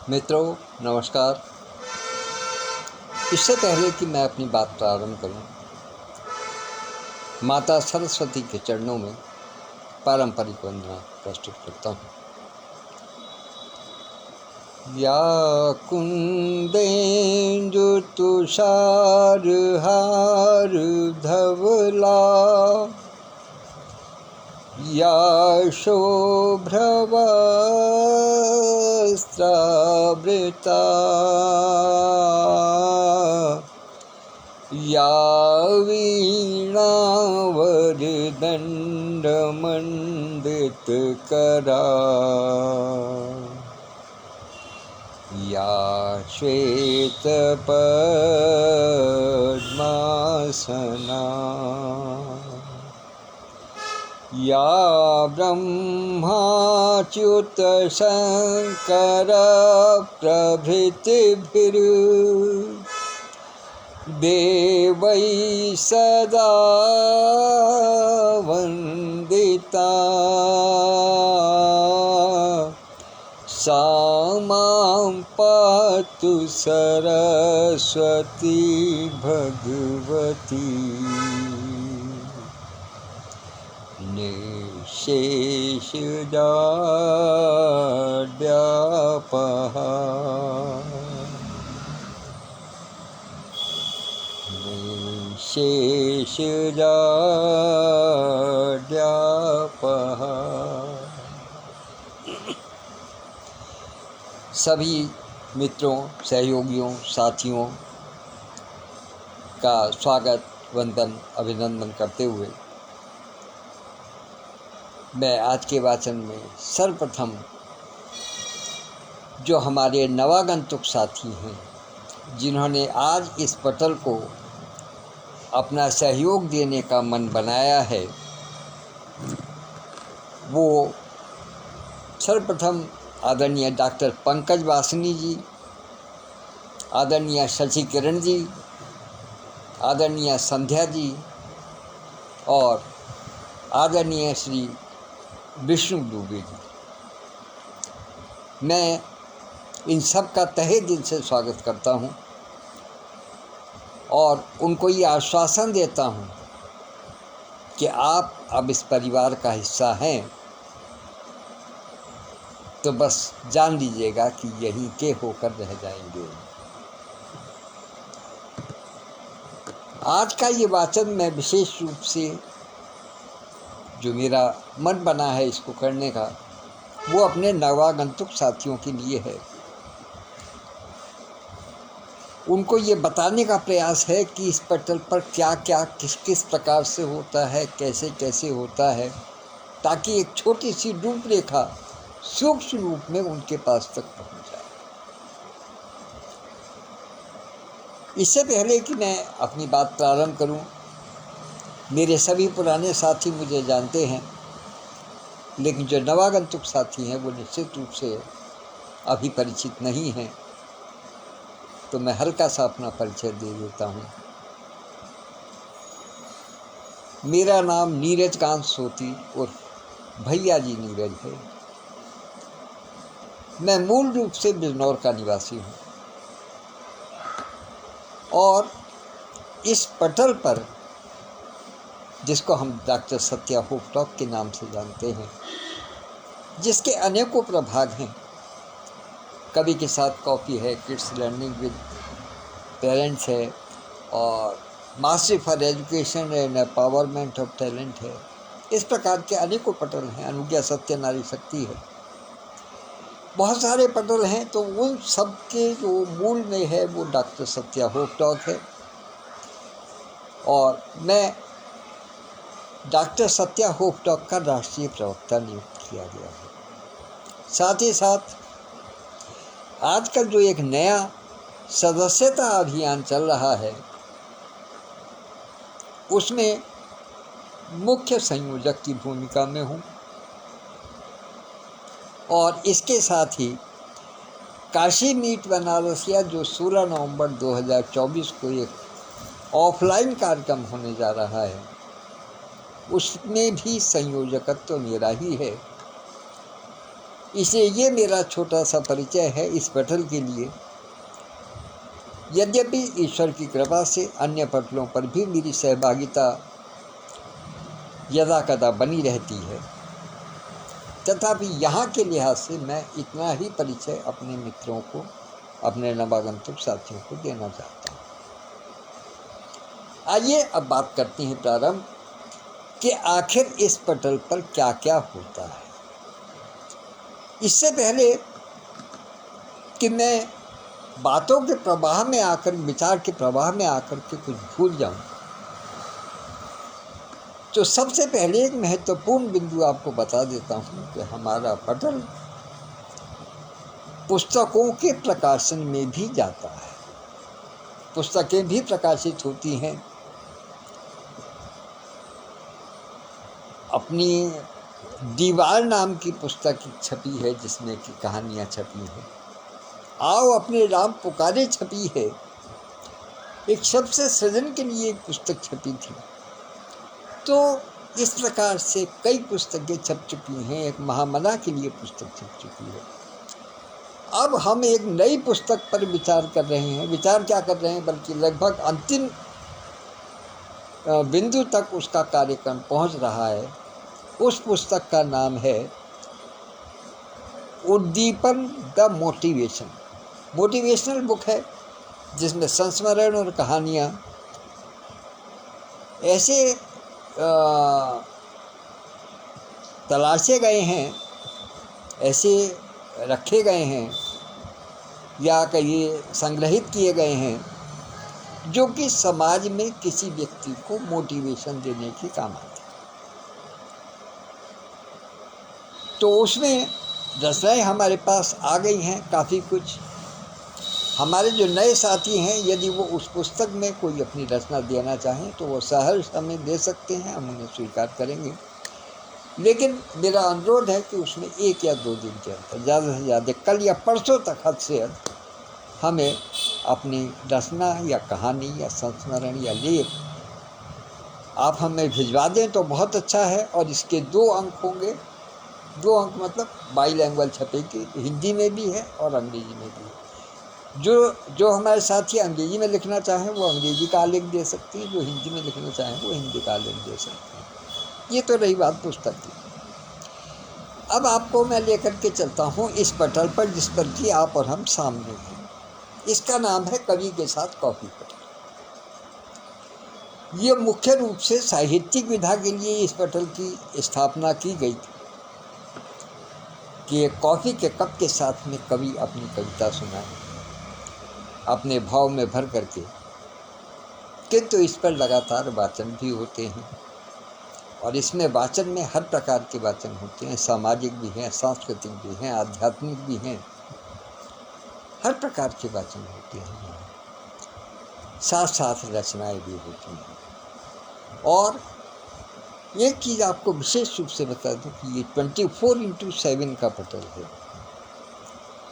मित्रों नमस्कार। इससे पहले कि मैं अपनी बात प्रारंभ करूं, माता सरस्वती के चरणों में पारंपरिक वंदना प्रस्तुत करता हूं। या कुंदेन्दु तुषार हार धवला, या शोभ्रवस्त्रावृता, या वीणावरदण्डमण्डितकरा, या श्वेतपद्मासना, या ब्रह्माच्युतशङ्कर प्रभृतिभिर्देवैः सदा वन्दिता, सा मां पातु सरस्वती भगवती। निःशेषजाड्यापः निःशेषजाड्यापः। सभी मित्रों, सहयोगियों, साथियों का स्वागत, वंदन, अभिनंदन करते हुए मैं आज के वाचन में सर्वप्रथम जो हमारे नवागंतुक साथी हैं, जिन्होंने आज इस पटल को अपना सहयोग देने का मन बनाया है, वो सर्वप्रथम आदरणीय डॉक्टर पंकज वासनी जी, आदरणीय शशि किरण जी, आदरणीय संध्या जी और आदरणीय श्री विष्णु दुबे जी। मैं इन सब का तहे दिल से स्वागत करता हूं और उनको ये आश्वासन देता हूं कि आप अब इस परिवार का हिस्सा हैं, तो बस जान लीजिएगा कि यहीं के होकर रह जाएंगे। आज का ये वाचन मैं विशेष रूप से जो मेरा मन बना है इसको करने का, वो अपने नवागंतुक साथियों के लिए है। उनको ये बताने का प्रयास है कि इस पटल पर क्या क्या किस किस प्रकार से होता है, कैसे कैसे होता है, ताकि एक छोटी सी रूपरेखा सूक्ष्म रूप में उनके पास तक पहुंच जाए। इससे पहले कि मैं अपनी बात प्रारंभ करूं, मेरे सभी पुराने साथी मुझे जानते हैं, लेकिन जो नवागंतुक साथी हैं वो निश्चित रूप से अभी परिचित नहीं हैं, तो मैं हल्का सा अपना परिचय दे देता हूँ। मेरा नाम नीरज कांत सोती उर्फ भैया जी नीरज है। मैं मूल रूप से बिजनौर का निवासी हूँ और इस पटल पर, जिसको हम डॉक्टर सत्या होप टॉक के नाम से जानते हैं, जिसके अनेकों प्रभाग हैं, कवि के साथ कॉपी है, किड्स लर्निंग विद पेरेंट्स है और mastery for education and empowerment of talent है। इस प्रकार के अनेकों पटल हैं। अनुज्ञा सत्य नारी शक्ति है, बहुत सारे पटल हैं। तो उन सब के जो मूल में है वो डॉक्टर सत्या होप टॉक है और मैं डॉक्टर सत्या होप टॉक का राष्ट्रीय प्रवक्ता नियुक्त किया गया है। साथ ही साथ आजकल जो एक नया सदस्यता अभियान चल रहा है, उसमें मुख्य संयोजक की भूमिका में हूँ और इसके साथ ही काशी मीट बनारसिया जो 16 नवंबर 2024 को एक ऑफलाइन कार्यक्रम होने जा रहा है, उसमें भी संयोजकत्व तो मेरा ही है। इसलिए ये मेरा छोटा सा परिचय है इस पटल के लिए। यद्यपि ईश्वर की कृपा से अन्य पटलों पर भी मेरी सहभागिता यदा कदा बनी रहती है, तथापि यहाँ के लिहाज से मैं इतना ही परिचय अपने मित्रों को, अपने नवागंतुक साथियों को देना चाहता हूँ। आइए अब बात करते हैं प्रारंभ कि आखिर इस पटल पर क्या क्या होता है। इससे पहले कि मैं बातों के प्रवाह में आकर, विचार के प्रवाह में आकर के कुछ भूल जाऊं, तो सबसे पहले एक महत्वपूर्ण बिंदु आपको बता देता हूं कि हमारा पटल पुस्तकों के प्रकाशन में भी जाता है। पुस्तकें भी प्रकाशित होती हैं। अपनी दीवार नाम की पुस्तक छपी है जिसमें कि कहानियाँ छपी हैं। आओ अपने राम पुकारे छपी है। एक शब्द से सृजन के लिए एक पुस्तक छपी थी। तो इस प्रकार से कई पुस्तकें छप चुकी हैं। एक महामना के लिए पुस्तक छप चुकी है। अब हम एक नई पुस्तक पर विचार कर रहे हैं। विचार क्या कर रहे हैं, बल्कि लगभग अंतिम बिंदु तक उसका कार्यक्रम पहुंच रहा है। उस पुस्तक का नाम है उद्दीपन द मोटिवेशन। मोटिवेशनल बुक है जिसमें संस्मरण और कहानियाँ ऐसे तलाशे गए हैं, ऐसे रखे गए हैं या कहिए संग्रहित किए गए हैं जो कि समाज में किसी व्यक्ति को मोटिवेशन देने के काम आते हैं। तो उसमें रचनाएं हमारे पास आ गई हैं काफ़ी कुछ। हमारे जो नए साथी हैं, यदि वो उस पुस्तक में कोई अपनी रचना देना चाहें तो वो सहर्ष हमें दे सकते हैं, हम उन्हें स्वीकार करेंगे। लेकिन मेरा अनुरोध है कि उसमें 1 या 2 दिन के अंदर, ज़्यादा से ज़्यादा कल या परसों तक, हद से हद हमें अपनी रचना या कहानी या संस्मरण या लेख आप हमें भिजवा दें तो बहुत अच्छा है। और इसके 2 अंक होंगे। 2 अंक मतलब बाईलैंग्वेज छपेगी, हिंदी में भी है और अंग्रेजी में भी है। जो हमारे साथी अंग्रेजी में लिखना चाहें वो अंग्रेजी का आलेख दे सकते हैं, जो हिंदी में लिखना चाहें वो हिंदी का आलेख दे सकते हैं। ये तो रही बात पुस्तक की। अब आपको मैं लेकर के चलता हूँ इस पटल पर जिस पर कि आप और हम सामने हैं। इसका नाम है कवि के साथ कॉफ़ी पटल। ये मुख्य रूप से साहित्यिक विधा के लिए इस पटल की स्थापना की गई थी कि एक कॉफ़ी के कप के साथ में कवि अपनी कविता सुनाए अपने भाव में भर करके। किंतु इस पर लगातार वाचन भी होते हैं और इसमें वाचन में हर प्रकार के वाचन होते हैं। सामाजिक भी हैं, सांस्कृतिक भी हैं, आध्यात्मिक भी हैं, हर प्रकार के वाचन होते हैं। साथ साथ रचनाएं भी होती हैं। और एक चीज़ आपको विशेष रूप से बता दूं कि ये 24x7 का पटल है।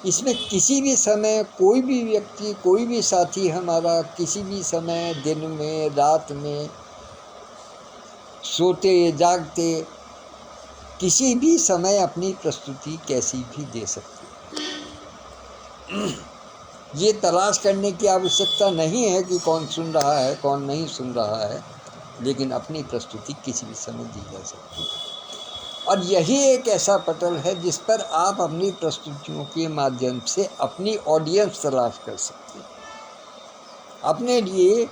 इसमें किसी भी समय कोई भी व्यक्ति, कोई भी साथी हमारा किसी भी समय, दिन में, रात में, सोते जागते, किसी भी समय अपनी प्रस्तुति कैसी भी दे सकते हैं। ये तलाश करने की आवश्यकता नहीं है कि कौन सुन रहा है, कौन नहीं सुन रहा है, लेकिन अपनी प्रस्तुति किसी भी समय दी जा सकती है। और यही एक ऐसा पटल है जिस पर आप अपनी प्रस्तुतियों के माध्यम से अपनी ऑडियंस तलाश कर सकते हैं। अपने लिए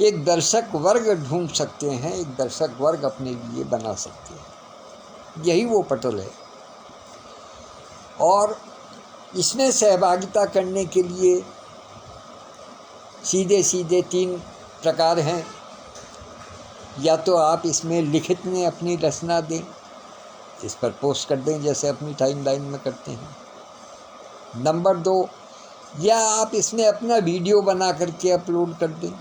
एक दर्शक वर्ग ढूंढ सकते हैं, एक दर्शक वर्ग अपने लिए बना सकते हैं। यही वो पटल है। और इसमें सहभागिता करने के लिए सीधे सीधे 3 प्रकार हैं। या तो आप इसमें लिखित में अपनी रचना दें, इस पर पोस्ट कर दें जैसे अपनी टाइमलाइन में करते हैं। नंबर 2, या आप इसमें अपना वीडियो बना करके अपलोड कर दें।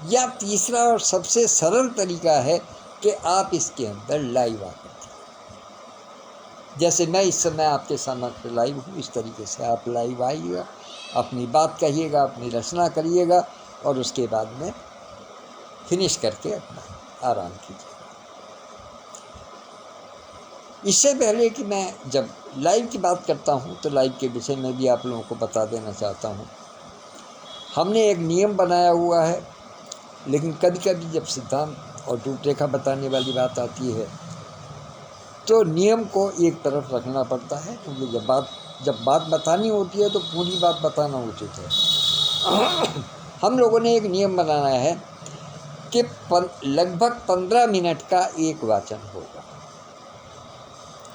या तीसरा और सबसे सरल तरीका है कि आप इसके अंदर लाइव आकर, जैसे मैं इस समय आपके समक्ष लाइव हूँ, इस तरीके से आप लाइव आइएगा, अपनी बात कहिएगा, अपनी रचना करिएगा और उसके बाद में फिनिश करके अपना आराम कीजिएगा। इससे पहले कि मैं जब लाइव की बात करता हूँ तो लाइव के विषय में भी आप लोगों को बता देना चाहता हूँ। हमने एक नियम बनाया हुआ है, लेकिन कभी कभी जब सिद्धांत और रूपरेखा बताने वाली बात आती है तो नियम को एक तरफ रखना पड़ता है, क्योंकि जब बात बतानी होती है तो पूरी बात बताना उचित है। हम लोगों ने एक नियम बनाना है कि लगभग 15 मिनट का एक वाचन होगा।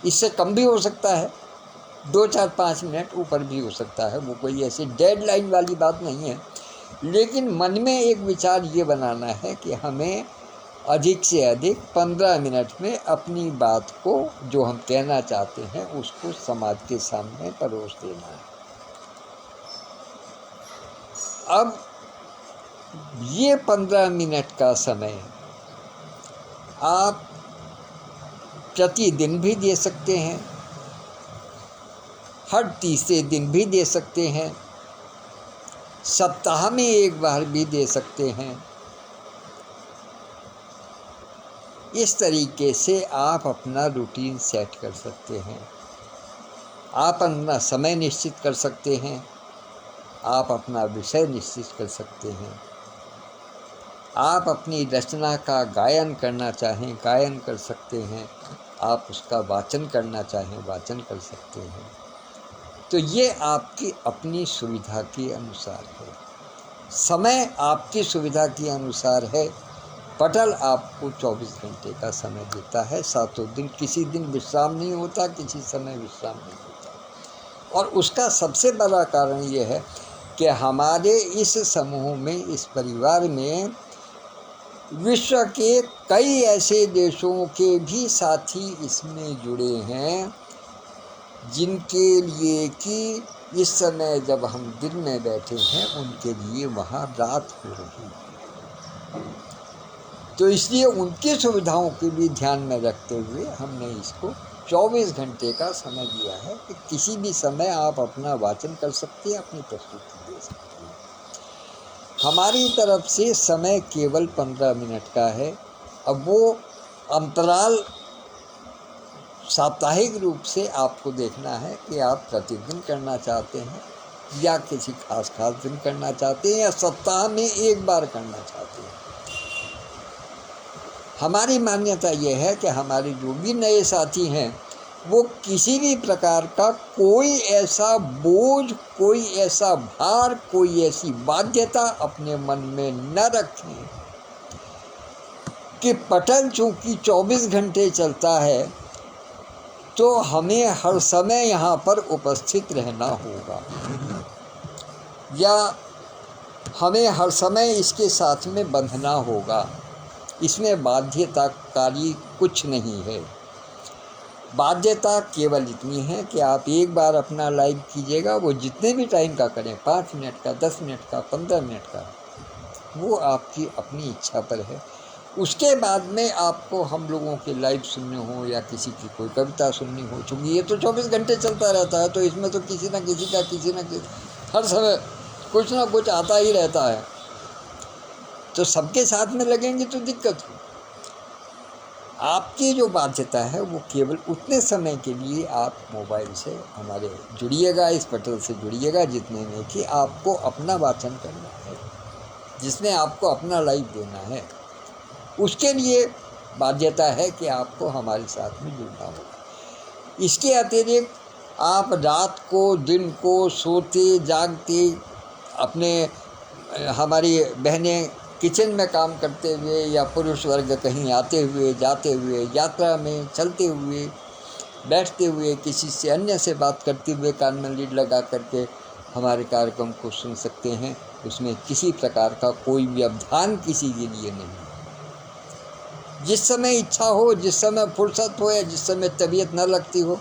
इससे कम भी हो सकता है, 2, 4, 5 मिनट ऊपर भी हो सकता है, वो कोई ऐसी डेडलाइन वाली बात नहीं है। लेकिन मन में एक विचार ये बनाना है कि हमें अधिक से अधिक 15 मिनट में अपनी बात को, जो हम कहना चाहते हैं, उसको समाज के सामने परोस देना है। अब ये 15 मिनट का समय आप प्रतिदिन भी दे सकते हैं, हर तीसरे दिन भी दे सकते हैं, सप्ताह में एक बार भी दे सकते हैं। इस तरीके से आप अपना रूटीन सेट कर सकते हैं। आप अपना समय निश्चित कर सकते हैं, आप अपना विषय निश्चित कर सकते हैं। आप अपनी रचना का गायन करना चाहें गायन कर सकते हैं, आप उसका वाचन करना चाहें वाचन कर सकते हैं। तो ये आपकी अपनी सुविधा के अनुसार है, समय आपकी सुविधा के अनुसार है। पटल आपको 24 घंटे का समय देता है, 7 दिन, किसी दिन विश्राम नहीं होता, किसी समय विश्राम नहीं होता। और उसका सबसे बड़ा कारण ये है कि हमारे इस समूह में, इस परिवार में विश्व के कई ऐसे देशों के भी साथी इसमें जुड़े हैं, जिनके लिए कि इस समय जब हम दिन में बैठे हैं उनके लिए वहाँ रात हो रही है। तो इसलिए उनकी सुविधाओं के भी ध्यान में रखते हुए हमने इसको 24 घंटे का समय दिया है कि किसी भी समय आप अपना वाचन कर सकते हैं, अपनी प्रस्तुति दे सकते हैं। हमारी तरफ से समय केवल 15 मिनट का है। अब वो अंतराल साप्ताहिक रूप से आपको देखना है कि आप प्रतिदिन करना चाहते हैं या किसी खास दिन करना चाहते हैं या सप्ताह में एक बार करना चाहते हैं। हमारी मान्यता यह है कि हमारे जो भी नए साथी हैं वो किसी भी प्रकार का कोई ऐसा बोझ, कोई ऐसा भार, कोई ऐसी बाध्यता अपने मन में न रखें कि पटल चूँकि 24 घंटे चलता है तो हमें हर समय यहाँ पर उपस्थित रहना होगा या हमें हर समय इसके साथ में बंधना होगा। इसमें बाध्यताकारी कुछ नहीं है। बाध्यता केवल इतनी है कि आप एक बार अपना लाइव कीजिएगा, वो जितने भी टाइम का करें, 5 मिनट का, 10 मिनट का, 15 मिनट का, वो आपकी अपनी इच्छा पर है। उसके बाद में आपको हम लोगों के लाइव सुनने हो या किसी की कोई कविता सुननी हो, चूँकि ये तो 24 घंटे चलता रहता है, तो इसमें तो किसी न किसी हर समय कुछ ना कुछ आता ही रहता है। तो सबके साथ में लगेंगे तो दिक्कत हो। आपकी जो बाध्यता है वो केवल उतने समय के लिए आप मोबाइल से हमारे जुड़िएगा, इस पटल से जुड़िएगा जितने में कि आपको अपना वाचन करना है, जिसमें आपको अपना लाइव देना है। उसके लिए बाध्यता है कि आपको हमारे साथ में जुड़ना होगा। इसके अतिरिक्त आप रात को, दिन को, सोते जागते, अपने हमारी बहनें किचन में काम करते हुए या पुरुष वर्ग कहीं आते हुए, जाते हुए, यात्रा में चलते हुए, बैठते हुए, किसी से अन्य से बात करते हुए कान में लीड लगा करके हमारे कार्यक्रम को सुन सकते हैं। उसमें किसी प्रकार का कोई व्यवधान किसी के लिए नहीं। जिस समय इच्छा हो, जिस समय फुर्सत हो या जिस समय तबीयत न लगती हो।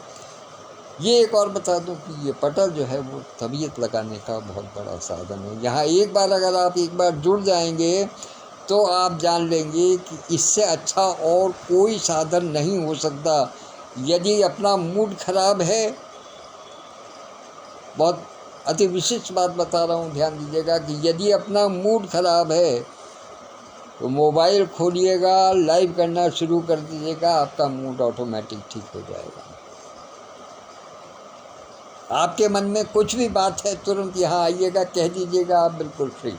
ये एक और बता दूं कि ये पटल जो है वो तबीयत लगाने का बहुत बड़ा साधन है। यहाँ एक बार अगर आप एक बार जुड़ जाएंगे तो आप जान लेंगे कि इससे अच्छा और कोई साधन नहीं हो सकता। यदि अपना मूड खराब है, बहुत अति विशिष्ट बात बता रहा हूँ, ध्यान दीजिएगा कि यदि अपना मूड खराब है तो मोबाइल खोलिएगा, लाइव करना शुरू कर दीजिएगा, आपका मूड ऑटोमेटिक ठीक हो जाएगा। आपके मन में कुछ भी बात है तुरंत यहाँ आइएगा, कह दीजिएगा, आप बिल्कुल फ्री।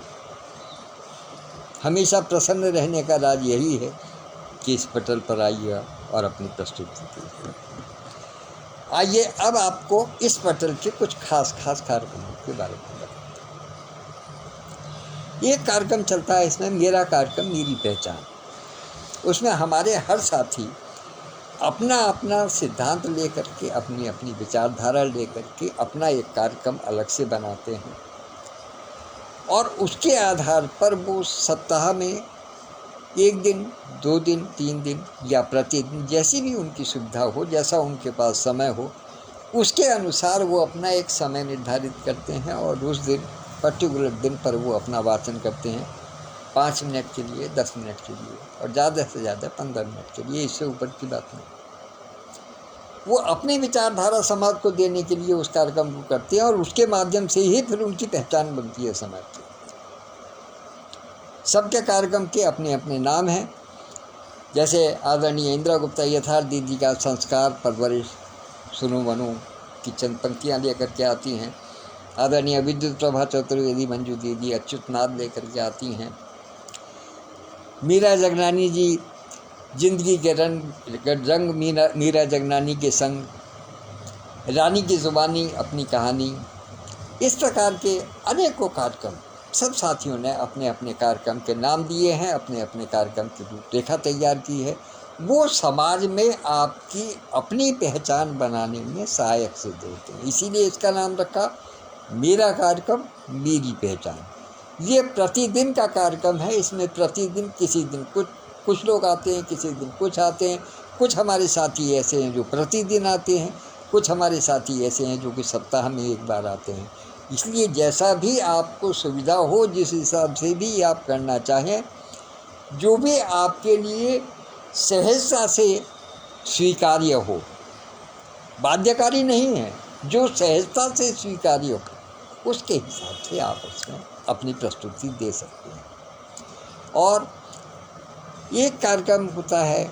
हमेशा प्रसन्न रहने का राज यही है कि इस पटल पर आइए और अपनी प्रस्तुति कीजिए। आइए अब आपको इस पटल के कुछ खास कार्यक्रमों के बारे में बताते हैं। एक कार्यक्रम चलता है इसमें, मेरा कार्यक्रम मेरी पहचान। उसमें हमारे हर साथी अपना अपना सिद्धांत लेकर के, अपनी अपनी विचारधारा लेकर के अपना एक कार्यक्रम अलग से बनाते हैं और उसके आधार पर वो सप्ताह में 1 दिन, 2 दिन, 3 दिन या प्रतिदिन, जैसी भी उनकी सुविधा हो, जैसा उनके पास समय हो, उसके अनुसार वो अपना एक समय निर्धारित करते हैं और उस दिन पर्टिकुलर दिन पर वो अपना वाचन करते हैं 5 मिनट के लिए, 10 मिनट के लिए और ज़्यादा से ज़्यादा 15 मिनट के लिए, इससे ऊपर की बात नहीं। वो अपनी विचारधारा समाज को देने के लिए उस कार्यक्रम को करते हैं और उसके माध्यम से ही फिर उनकी पहचान बनती है समाज की। सबके कार्यक्रम के अपने अपने नाम हैं। जैसे आदरणीय इंदिरा गुप्ता यथार्थ दीदी का संस्कार परवरिश सुनो मनो की चंद पंक्तियाँ लेकर के आती हैं। आदरणीय विद्युत प्रभा चतुर्वेदी मंजू दीदी अच्युतनाद लेकर के आती हैं। मीरा जगनानी जी जिंदगी के रंग मीरा जगनानी के संग, रानी की ज़ुबानी अपनी कहानी, इस प्रकार के अनेकों कार्यक्रम सब साथियों ने अपने अपने कार्यक्रम के नाम दिए हैं, अपने अपने कार्यक्रम की रूपरेखा तैयार की है। वो समाज में आपकी अपनी पहचान बनाने में सहायक सिद्ध होते हैं। इसीलिए इसका नाम रखा मेरा कार्यक्रम मेरी पहचान। ये प्रतिदिन का कार्यक्रम है। इसमें प्रतिदिन किसी दिन कुछ लोग आते हैं, किसी दिन कुछ आते हैं। कुछ हमारे साथी ऐसे हैं जो प्रतिदिन आते हैं, कुछ हमारे साथी ऐसे हैं जो कि सप्ताह में 1 बार आते हैं। इसलिए जैसा भी आपको सुविधा हो, जिस हिसाब से भी आप करना चाहें, जो भी आपके लिए सहजता से स्वीकार्य हो, बाध्यकारी नहीं है, जो सहजता से स्वीकार्य हो उसके हिसाब से आप उसमें अपनी प्रस्तुति दे सकते हैं। और एक कार्यक्रम होता है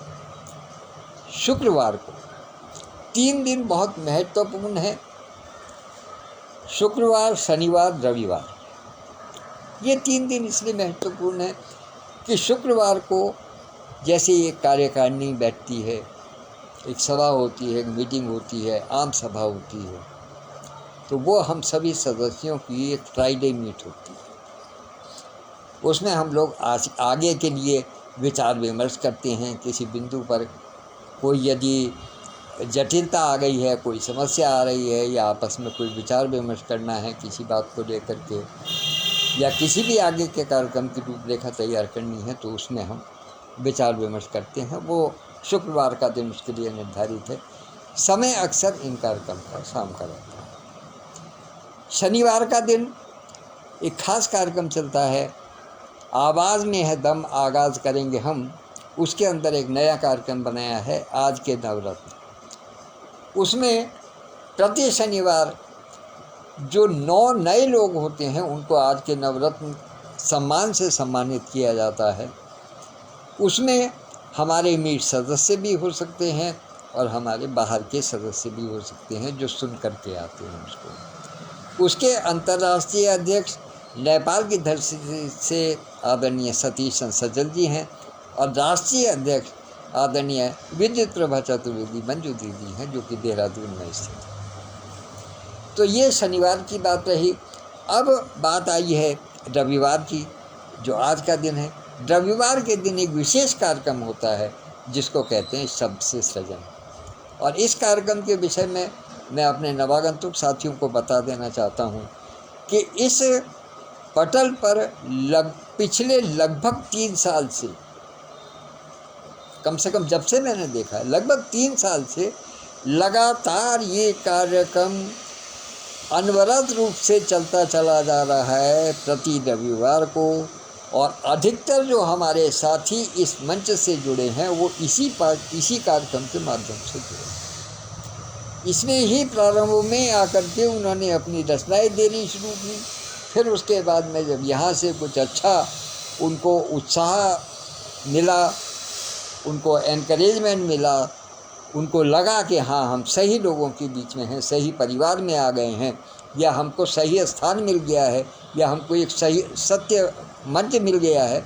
शुक्रवार को। 3 दिन बहुत महत्वपूर्ण है, शुक्रवार, शनिवार, रविवार। ये 3 दिन इसलिए महत्वपूर्ण है कि शुक्रवार को जैसे एक कार्यकारिणी बैठती है, एक सभा होती है, एक मीटिंग होती है, आम सभा होती है, तो वो हम सभी सदस्यों की एक फ्राइडे मीट होती है। उसमें हम लोग आगे के लिए विचार विमर्श करते हैं। किसी बिंदु पर कोई यदि जटिलता आ गई है, कोई समस्या आ रही है, या आपस में कोई विचार विमर्श करना है किसी बात को लेकर के, या किसी भी आगे के कार्यक्रम की रूपरेखा तैयार करनी है, तो उसमें हम विचार विमर्श करते हैं। वो शुक्रवार का दिन उसके लिए निर्धारित है। समय अक्सर इन कार्यक्रम का शाम का रहता है। शनिवार का दिन एक खास कार्यक्रम चलता है, आवाज़ में है दम, आगाज़ करेंगे हम। उसके अंदर एक नया कार्यक्रम बनाया है, आज के नवरत्न। उसमें प्रति शनिवार जो 9 नए लोग होते हैं उनको आज के नवरत्न सम्मान से सम्मानित किया जाता है। उसमें हमारे मीट सदस्य भी हो सकते हैं और हमारे बाहर के सदस्य भी हो सकते हैं जो सुन करके आते हैं उसको। उसके अंतर्राष्ट्रीय अध्यक्ष नेपाल की धरती से आदरणीय सतीश सज्जल जी हैं और राष्ट्रीय अध्यक्ष आदरणीय विद्युत प्रभा चतुर्वेदी मंजू दीदी हैं, जो कि देहरादून में स्थित है। तो ये शनिवार की बात रही। अब बात आई है रविवार की, जो आज का दिन है। रविवार के दिन एक विशेष कार्यक्रम होता है जिसको कहते हैं शब्द से सृजन। और इस कार्यक्रम के विषय में मैं अपने नवागंतुक साथियों को बता देना चाहता हूँ कि इस पटल पर पिछले लगभग 3 साल से, कम से कम जब से मैंने देखा है, लगभग 3 साल से लगातार ये कार्यक्रम अनवरत रूप से चलता चला जा रहा है प्रति रविवार को। और अधिकतर जो हमारे साथी इस मंच से जुड़े हैं वो इसी कार्यक्रम के माध्यम से जुड़े। इसमें ही प्रारंभ में आकर के उन्होंने अपनी रचनाएं देनी शुरू की। फिर उसके बाद में जब यहाँ से कुछ अच्छा उनको उत्साह मिला, उनको एनकरेजमेंट मिला, उनको लगा कि हाँ हम सही लोगों के बीच में हैं, सही परिवार में आ गए हैं, या हमको सही स्थान मिल गया है, या हमको एक सही सत्य मंच मिल गया है,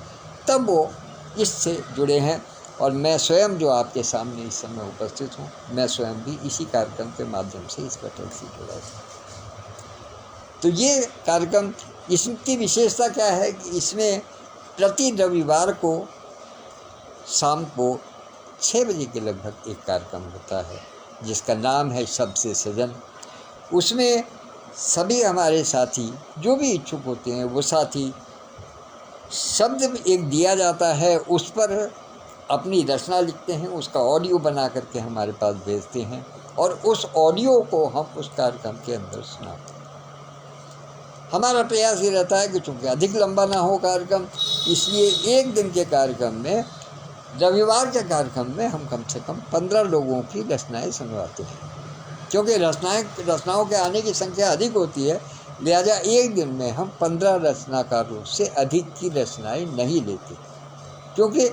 तब वो इससे जुड़े हैं। और मैं स्वयं जो आपके सामने इस समय उपस्थित हूँ, मैं स्वयं भी इसी कार्यक्रम के माध्यम से इस पटल से जुड़ा हूँ। तो ये कार्यक्रम, इसकी विशेषता क्या है कि इसमें प्रति रविवार को शाम को 6 बजे के लगभग एक कार्यक्रम होता है जिसका नाम है सबसे सजन। उसमें सभी हमारे साथी जो भी इच्छुक होते हैं, वो साथी शब्द एक दिया जाता है, उस पर अपनी रचना लिखते हैं, उसका ऑडियो बना करके हमारे पास भेजते हैं, और उस ऑडियो को हम उस कार्यक्रम के अंदर सुनाते हैं। हमारा प्रयास ये रहता है कि चूँकि अधिक लंबा ना हो कार्यक्रम, इसलिए एक दिन के कार्यक्रम में, रविवार के कार्यक्रम में हम कम से कम 15 लोगों की रचनाएँ सुनवाते हैं। क्योंकि रचनाओं के आने की संख्या अधिक होती है, लिहाजा एक दिन में हम 15 रचनाकारों से अधिक की रचनाएँ नहीं लेते, क्योंकि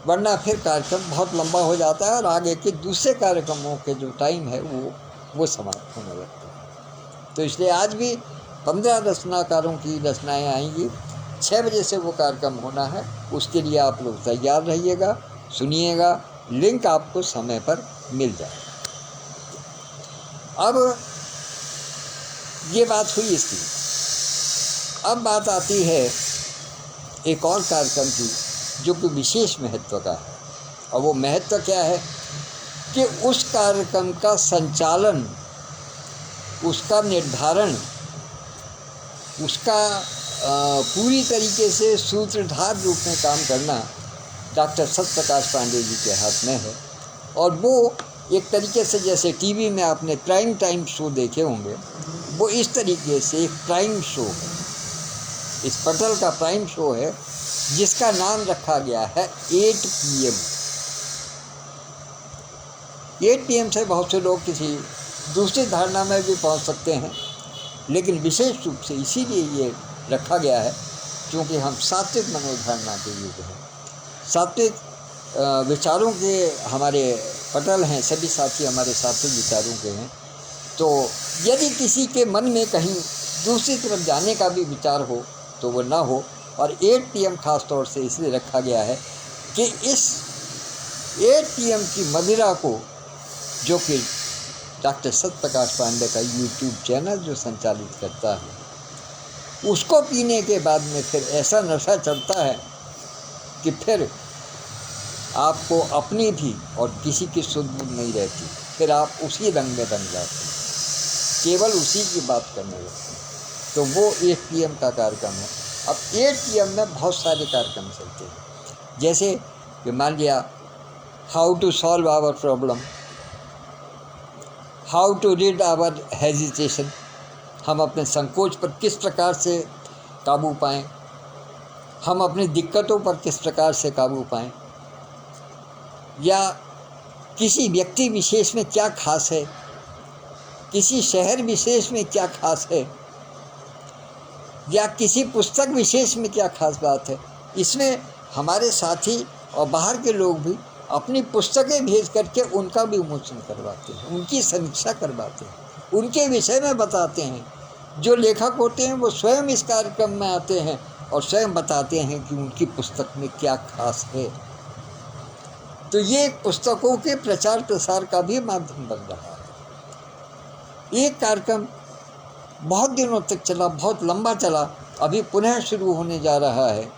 वरना फिर कार्यक्रम बहुत लंबा हो जाता है और आगे के दूसरे कार्यक्रमों के जो टाइम है वो समाप्त होने लगता है। तो इसलिए आज भी 15 रचनाकारों की रचनाएँ आएंगी। 6 बजे से वो कार्यक्रम होना है, उसके लिए आप लोग तैयार रहिएगा, सुनिएगा, लिंक आपको समय पर मिल जाए। अब ये बात हुई इसकी, अब बात आती है एक और कार्यक्रम की जो कि विशेष महत्व का है। और वो महत्व क्या है कि उस कार्यक्रम का संचालन, उसका निर्धारण, उसका पूरी तरीके से सूत्रधार रूप में काम करना डॉक्टर सत्यप्रकाश पांडे जी के हाथ में है। और वो एक तरीके से, जैसे टीवी में आपने प्राइम टाइम शो देखे होंगे, वो इस तरीके से एक प्राइम शो है। इस पटल का प्राइम शो है जिसका नाम रखा गया है 8 PM। 8 PM से बहुत से लोग किसी दूसरी धारणा में भी पहुंच सकते हैं, लेकिन विशेष रूप से इसीलिए ये रखा गया है क्योंकि हम सात्विक मनोधारणा के युग हैं, सात्विक विचारों के हमारे पटल हैं, सभी साथी हमारे सात्विक विचारों के हैं। तो यदि किसी के मन में कहीं दूसरी तरफ जाने का भी विचार हो तो वो ना हो। और 8 PM खास तौर से इसलिए रखा गया है कि इस 8 PM की मदिरा को, जो कि डॉक्टर सत्यप्रकाश पांडे का YouTube चैनल जो संचालित करता है, उसको पीने के बाद में फिर ऐसा नशा चढ़ता है कि फिर आपको अपनी भी और किसी की सुध बुध नहीं रहती, फिर आप उसी रंग में रंग जाते हैं, केवल उसी की बात करने लगते हैं। तो वो 8 PM का कार्यक्रम है। अब 8 PM में बहुत सारे कार्यक्रम चलते हैं, जैसे कि मान लिया how to solve our problem, how to read our hesitation, हम अपने संकोच पर किस प्रकार से काबू पाएं, हम अपनी दिक्कतों पर किस प्रकार से काबू पाएं, या किसी व्यक्ति विशेष में क्या खास है, किसी शहर विशेष में क्या खास है, या किसी पुस्तक विशेष में क्या खास बात है। इसमें हमारे साथी और बाहर के लोग भी अपनी पुस्तकें भेज करके उनका भी विमोचन करवाते हैं, उनकी समीक्षा करवाते हैं, उनके विषय में बताते हैं। जो लेखक होते हैं वो स्वयं इस कार्यक्रम में आते हैं और स्वयं बताते हैं कि उनकी पुस्तक में क्या खास है। तो ये पुस्तकों के प्रचार प्रसार का भी माध्यम बन रहा है। एक कार्यक्रम बहुत दिनों तक चला, बहुत लंबा चला, अभी पुनः शुरू होने जा रहा है।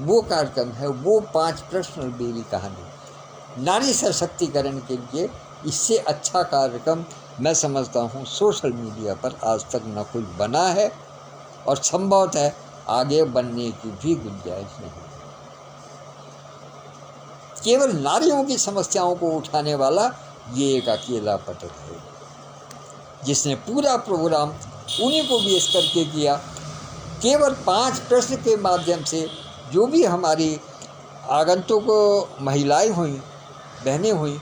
वो कार्यक्रम है वो 5 प्रश्न और बेली कहानी। नारी सशक्तिकरण के लिए इससे अच्छा कार्यक्रम मैं समझता हूँ सोशल मीडिया पर आज तक न कोई बना है, और संभवतः आगे बनने की भी गुंजाइश नहीं। केवल नारियों की समस्याओं को उठाने वाला ये एक अकेला पटल है, जिसने पूरा प्रोग्राम उन्हीं को बेस करके किया। केवल 5 प्रश्न के माध्यम से जो भी हमारी आगंतुक महिलाएं हुई, बहनें हुई,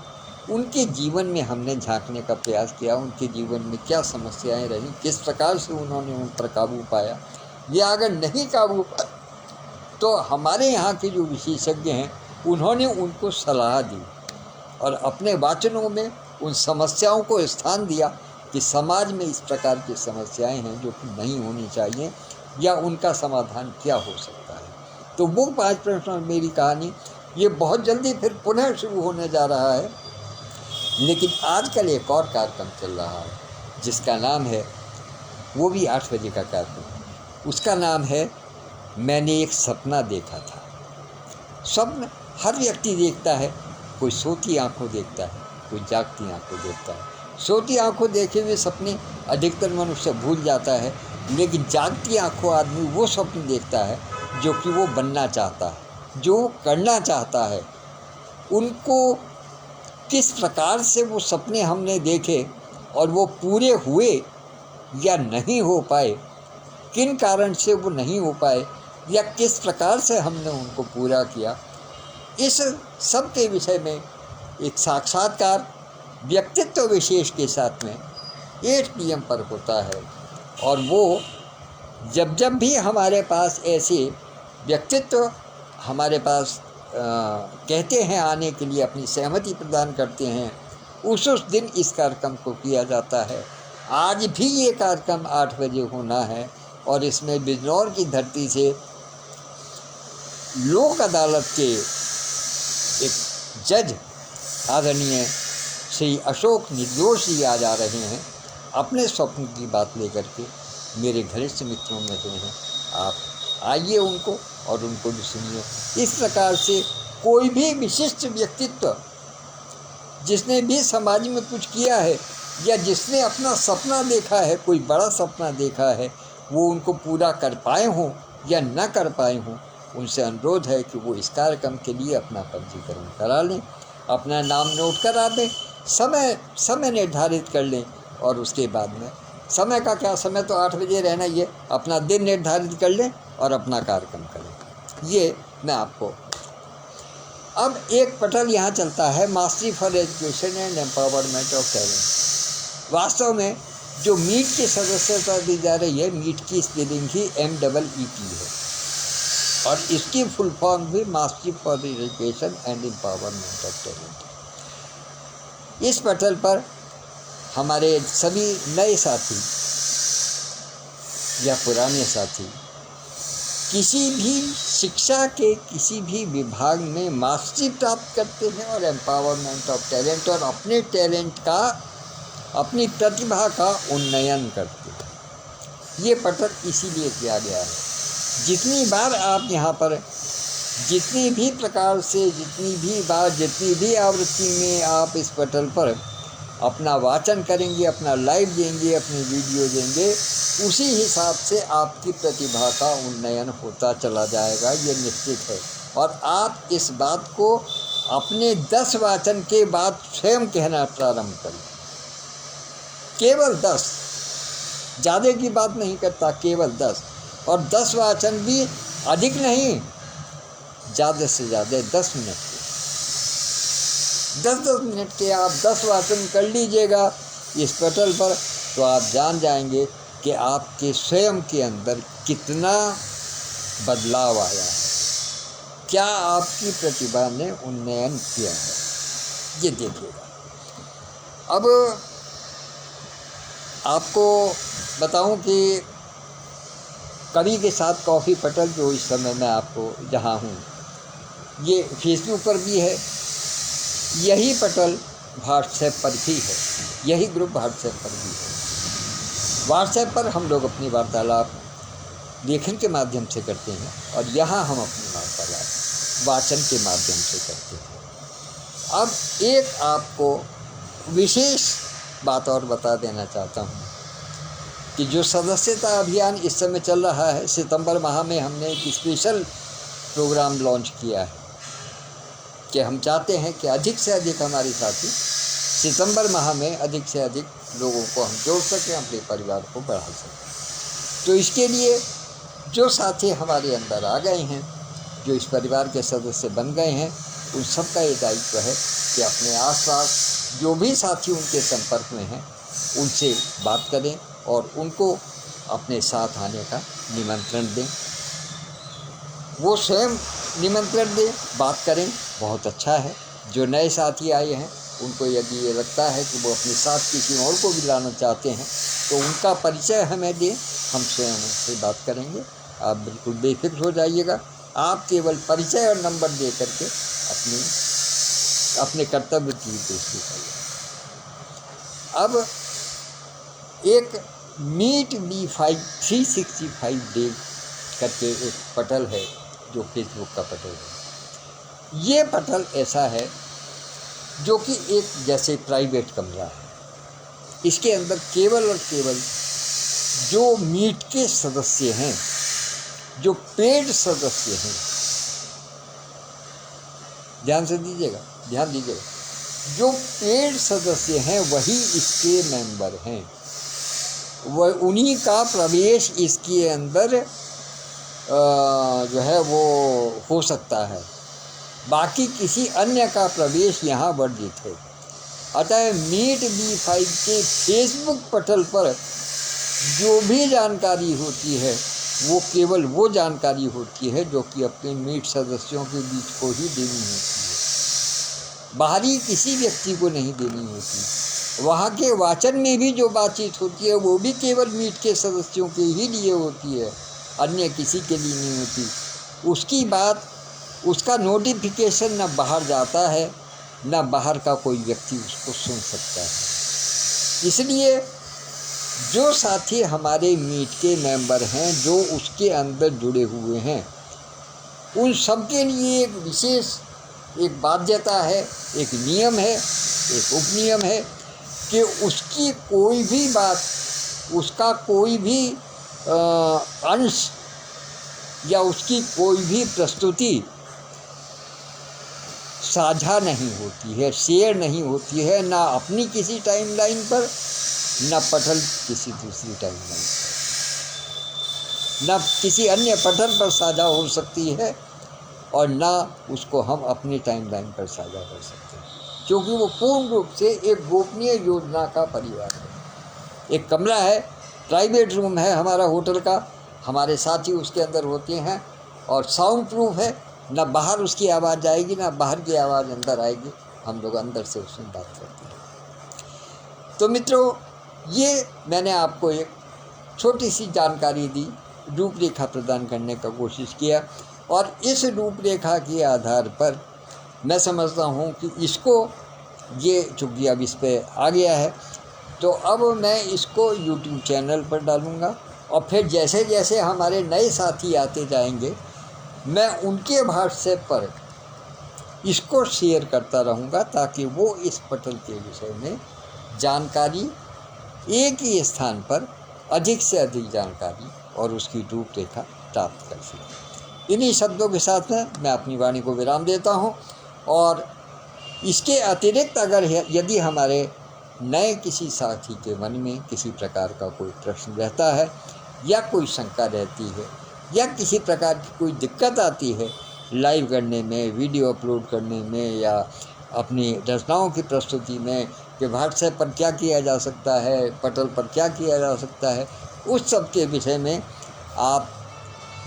उनके जीवन में हमने झांकने का प्रयास किया। उनके जीवन में क्या समस्याएं रहीं, किस प्रकार से उन्होंने उन पर काबू पाया, या अगर नहीं काबू तो हमारे यहाँ के जो विशेषज्ञ हैं उन्होंने उनको सलाह दी और अपने वाचनों में उन समस्याओं को स्थान दिया कि समाज में इस प्रकार की समस्याएं हैं जो कि नहीं होनी चाहिए या उनका समाधान क्या हो सकता है। तो वो 5 प्रश्नों में मेरी कहानी ये बहुत जल्दी फिर पुनः शुरू होने जा रहा है, लेकिन आजकल एक और कार्यक्रम चल रहा है जिसका नाम है, वो भी 8 बजे का कार्यक्रम, उसका नाम है मैंने एक सपना देखा था। स्वप्न हर व्यक्ति देखता है, कोई सोती आंखों देखता है, कोई जागती आंखों देखता है। सोती आंखों देखे हुए सपने अधिकतर मनुष्य भूल जाता है, लेकिन जागती आंखों आदमी वो स्वप्न देखता है जो कि वो बनना चाहता है, जो करना चाहता है। उनको किस प्रकार से वो सपने हमने देखे और वो पूरे हुए या नहीं हो पाए, किन कारण से वो नहीं हो पाए या किस प्रकार से हमने उनको पूरा किया, इस सब के विषय में एक साक्षात्कार व्यक्तित्व विशेष के साथ में 8 PM पर होता है। और वो जब भी हमारे पास ऐसे व्यक्तित्व हमारे पास कहते हैं आने के लिए, अपनी सहमति प्रदान करते हैं, उस दिन इस कार्यक्रम को किया जाता है। आज भी ये कार्यक्रम 8 बजे होना है और इसमें बिजनौर की धरती से लोक अदालत के एक जज आदरणीय श्री अशोक निर्दोष जी आ जा रहे हैं अपने स्वप्न की बात लेकर के। मेरे घनिष्ठ मित्रों में से हैं, आप आइए उनको और उनको भी सुनिए। इस प्रकार से कोई भी विशिष्ट व्यक्तित्व जिसने भी समाज में कुछ किया है या जिसने अपना सपना देखा है, कोई बड़ा सपना देखा है, वो उनको पूरा कर पाए हों या न कर पाए हों, उनसे अनुरोध है कि वो इस कार्यक्रम के लिए अपना पंजीकरण करा लें, अपना नाम नोट करा दें, समय निर्धारित कर लें और उसके बाद में समय का क्या, समय तो 8 बजे रहना ही है, अपना दिन निर्धारित कर लें और अपना कार्यक्रम करें। ये मैं आपको अब एक पटल यहाँ चलता है, mastery for education and empowerment of talent. वास्तव में जो मीट की सदस्यता दी जा रही है, मीट की स्पेलिंग ही MEET है और इसकी फुल फॉर्म भी mastery for education and empowerment of talent. इस पटल पर हमारे सभी नए साथी या पुराने साथी किसी भी शिक्षा के किसी भी विभाग में मास्टरी प्राप्त करते हैं और एम्पावरमेंट ऑफ टैलेंट और अपने टैलेंट का, अपनी प्रतिभा का उन्नयन करते हैं। ये पटल इसीलिए किया गया है। जितनी बार आप यहाँ पर जितनी भी प्रकार से, जितनी भी आवृत्ति में आप इस पटल पर अपना वाचन करेंगे, अपना लाइव देंगे, अपनी वीडियो देंगे, उसी हिसाब से आपकी प्रतिभा का उन्नयन होता चला जाएगा, ये निश्चित है। और आप इस बात को अपने 10 वाचन के बाद स्वयं कहना प्रारंभ करें। केवल 10, ज़्यादा की बात नहीं करता, केवल 10। और 10 वाचन भी अधिक नहीं, ज़्यादा से ज़्यादा 10 मिनट के, 10-10 मिनट के आप 10 वाचन कर लीजिएगा इस पटल पर, तो आप जान जाएंगे कि आपके स्वयं के अंदर कितना बदलाव आया है, क्या आपकी प्रतिभा ने उन्नयन किया है, ये देखिएगा। अब आपको बताऊं कि कवि के साथ कॉफ़ी पटल जो इस समय मैं आपको जहाँ हूँ, ये फेसबुक पर भी है, यही पटल व्हाट्सएप पर भी है, यही ग्रुप व्हाट्सएप पर भी है। व्हाट्सएप पर हम लोग अपनी वार्तालाप लेखन के माध्यम से करते हैं और यहाँ हम अपनी वार्तालाप वाचन के माध्यम से करते हैं। अब एक आपको विशेष बात और बता देना चाहता हूँ कि जो सदस्यता अभियान इस समय चल रहा है, सितंबर माह में हमने एक स्पेशल प्रोग्राम लॉन्च किया है कि हम चाहते हैं कि अधिक से अधिक हमारे साथी सितंबर माह में अधिक से अधिक लोगों को हम जोड़ सकें, अपने परिवार को बढ़ा सकें। तो इसके लिए जो साथी हमारे अंदर आ गए हैं, जो इस परिवार के सदस्य बन गए हैं, उन सब का ये दायित्व है कि अपने आसपास जो भी साथी उनके संपर्क में हैं उनसे बात करें और उनको अपने साथ आने का निमंत्रण दें। वो स्वयं निमंत्रण दें, बात करें, बहुत अच्छा है। जो नए साथी आए हैं उनको यदि ये लगता है कि वो अपने साथ किसी और को भी लाना चाहते हैं तो उनका परिचय हमें दें, हम स्वयं उनसे बात करेंगे। आप बिल्कुल बेफिक्र हो जाइएगा। आप केवल परिचय और नंबर दे करके अपने कर्तव्य की पूर्ति करिए। अब एक मीट B5 365 डे करके एक पटल है जो फेसबुक का पटल है। ये पटल ऐसा है जो कि एक जैसे प्राइवेट कमरा है। इसके अंदर केवल और केवल जो मीट के सदस्य हैं, जो पेड सदस्य हैं, ध्यान दीजिएगा, जो पेड सदस्य हैं वही इसके मेंबर हैं। वह उन्हीं का प्रवेश इसके अंदर जो है वो हो सकता है, बाकी किसी अन्य का प्रवेश यहाँ वर्जित है। अतः मीट B5 के फेसबुक पटल पर जो भी जानकारी होती है वो केवल वो जानकारी होती है जो कि अपने मीट सदस्यों के बीच को ही देनी होती है, बाहरी किसी व्यक्ति को नहीं देनी होती। वहाँ के वाचन में भी जो बातचीत होती है वो भी केवल मीट के सदस्यों के ही लिए होती है, अन्य किसी के लिए नहीं होती। उसकी बात, उसका नोटिफिकेशन न बाहर जाता है न बाहर का कोई व्यक्ति उसको सुन सकता है। इसलिए जो साथी हमारे मीट के मेंबर हैं, जो उसके अंदर जुड़े हुए हैं, उन सब के लिए एक विशेष एक बाध्यता है, एक नियम है, एक उपनियम है कि उसकी कोई भी बात, उसका कोई भी अंश या उसकी कोई भी प्रस्तुति साझा नहीं होती है, शेयर नहीं होती है, ना अपनी किसी टाइमलाइन पर, ना पटल किसी दूसरी टाइमलाइन पर, ना किसी अन्य पटल पर साझा हो सकती है और ना उसको हम अपनी टाइमलाइन पर साझा कर सकते हैं, क्योंकि वो पूर्ण रूप से एक गोपनीय योजना का परिवार है। एक कमरा है, प्राइवेट रूम है हमारा होटल का, हमारे साथी उसके अंदर होते हैं और साउंड प्रूफ है, ना बाहर उसकी आवाज़ जाएगी ना बाहर की आवाज़ अंदर आएगी, हम लोग अंदर से उसमें बात करते हैं। तो मित्रों, ये मैंने आपको एक छोटी सी जानकारी दी, रूपरेखा प्रदान करने का कोशिश किया और इस रूपरेखा के आधार पर मैं समझता हूँ कि इसको, ये चूँकि अब इस पर आ गया है तो अब मैं इसको YouTube चैनल पर डालूँगा और फिर जैसे जैसे हमारे नए साथी आते जाएंगे मैं उनके व्हाट्सएप पर इसको शेयर करता रहूँगा ताकि वो इस पटल के विषय में जानकारी एक ही स्थान पर अधिक से अधिक जानकारी और उसकी रूपरेखा प्राप्त कर सकें। इन्हीं शब्दों के साथ में मैं अपनी वाणी को विराम देता हूँ और इसके अतिरिक्त अगर यदि हमारे नए किसी साथी के मन में किसी प्रकार का कोई प्रश्न रहता है या कोई शंका रहती है या किसी प्रकार की कोई दिक्कत आती है लाइव करने में, वीडियो अपलोड करने में या अपनी रचनाओं की प्रस्तुति में कि व्हाट्सएप पर क्या किया जा सकता है, पटल पर क्या किया जा सकता है, उस सब के विषय में आप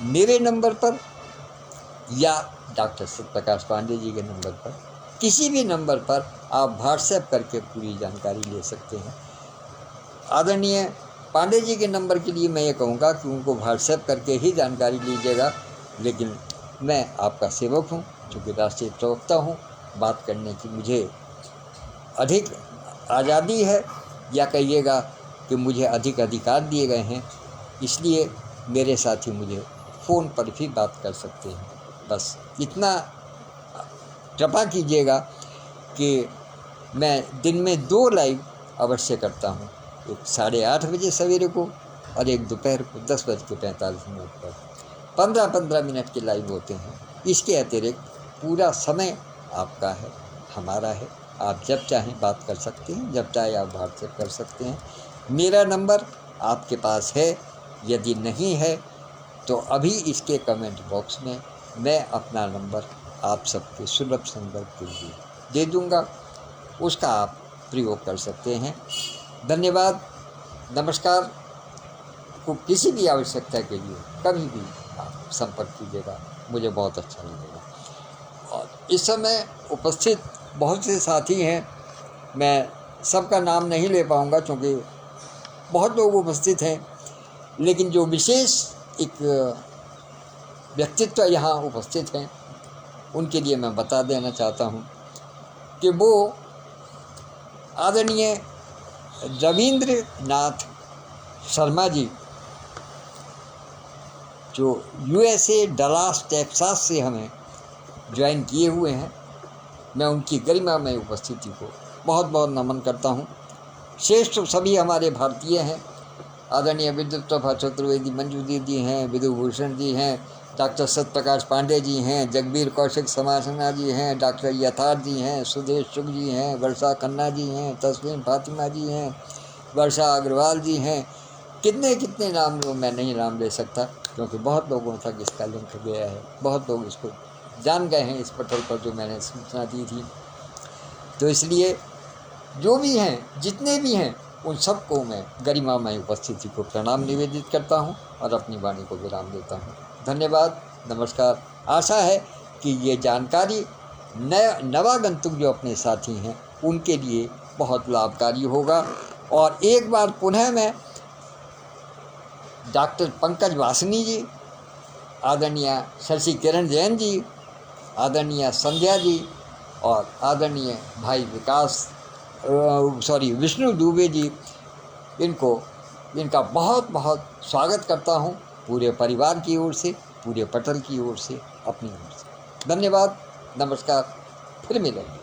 मेरे नंबर पर या डॉक्टर सत्यप्रकाश पांडे जी के नंबर पर, किसी भी नंबर पर आप व्हाट्सएप करके पूरी जानकारी ले सकते हैं। आदरणीय पांडे जी के नंबर के लिए मैं ये कहूँगा कि उनको व्हाट्सएप करके ही जानकारी लीजिएगा, लेकिन मैं आपका सेवक हूँ, चूँकि राष्ट्रीय प्रवक्ता हूँ, बात करने की मुझे अधिक आज़ादी है या कहिएगा कि मुझे अधिक अधिकार दिए गए हैं, इसलिए मेरे साथी मुझे फ़ोन पर भी बात कर सकते हैं। बस इतना कृपा कीजिएगा कि मैं दिन में 2 लाइव अवश्य करता हूँ, एक 8:30 बजे सवेरे को और एक दोपहर को 10:45 पर 15-15 मिनट के लाइव होते हैं। इसके अतिरिक्त पूरा समय आपका है, हमारा है, आप जब चाहें बात कर सकते हैं, जब चाहे आप व्हाट्सएप कर सकते हैं। मेरा नंबर आपके पास है, यदि नहीं है तो अभी इसके कमेंट बॉक्स में मैं अपना नंबर आप सबके सुलभ संदर्भ के लिए दे दूँगा, उसका आप प्रयोग कर सकते हैं। धन्यवाद, नमस्कार। को किसी भी आवश्यकता के लिए कभी भी आप संपर्क कीजिएगा। मुझे बहुत अच्छा लगेगा। और इस समय उपस्थित बहुत से साथी हैं, मैं सबका नाम नहीं ले पाऊँगा क्योंकि बहुत लोग उपस्थित हैं, लेकिन जो विशेष एक व्यक्तित्व यहाँ उपस्थित हैं उनके लिए मैं बता देना चाहता हूँ कि वो आदरणीय रविंद्र नाथ शर्मा जी, जो USA डलास टेक्सास से हमें ज्वाइन किए हुए हैं। मैं उनकी गरिमामय उपस्थिति को बहुत बहुत नमन करता हूँ। श्रेष्ठ सभी हमारे भारतीय हैं। आदरणीय विद्युत प्रभा चतुर्वेदी मंजू दीदी हैं, विधुभूषण जी हैं, डॉक्टर सत्यप्रकाश पांडे जी हैं, जगबीर कौशिक समासना जी हैं, डॉक्टर यथार्थ जी हैं, सुदेश शुक्ल जी हैं, वर्षा खन्ना जी हैं, तस्लीम फातिमा जी हैं, वर्षा अग्रवाल जी हैं। कितने कितने नाम लो, मैं नहीं नाम ले सकता क्योंकि बहुत लोगों तक इसका लिंक गया है, बहुत लोग इसको जान गए हैं इस पटल पर जो मैंने सूचना दी थी। तो इसलिए जो भी हैं, जितने भी हैं, उन सबको मैं गरिमामय उपस्थिति को प्रणाम निवेदित करता हूं और अपनी वाणी को विराम देता हूं। धन्यवाद, नमस्कार। आशा है कि ये जानकारी नवागंतुक जो अपने साथी हैं उनके लिए बहुत लाभकारी होगा। और एक बार पुनः मैं डॉक्टर पंकज वासनी जी, आदरणीय शशि किरण जैन जी, आदरणीय संध्या जी और आदरणीय भाई विष्णु दुबे जी, इनका बहुत बहुत स्वागत करता हूं पूरे परिवार की ओर से, पूरे पटल की ओर से, अपनी ओर से। धन्यवाद, नमस्कार, फिर मिलेंगे।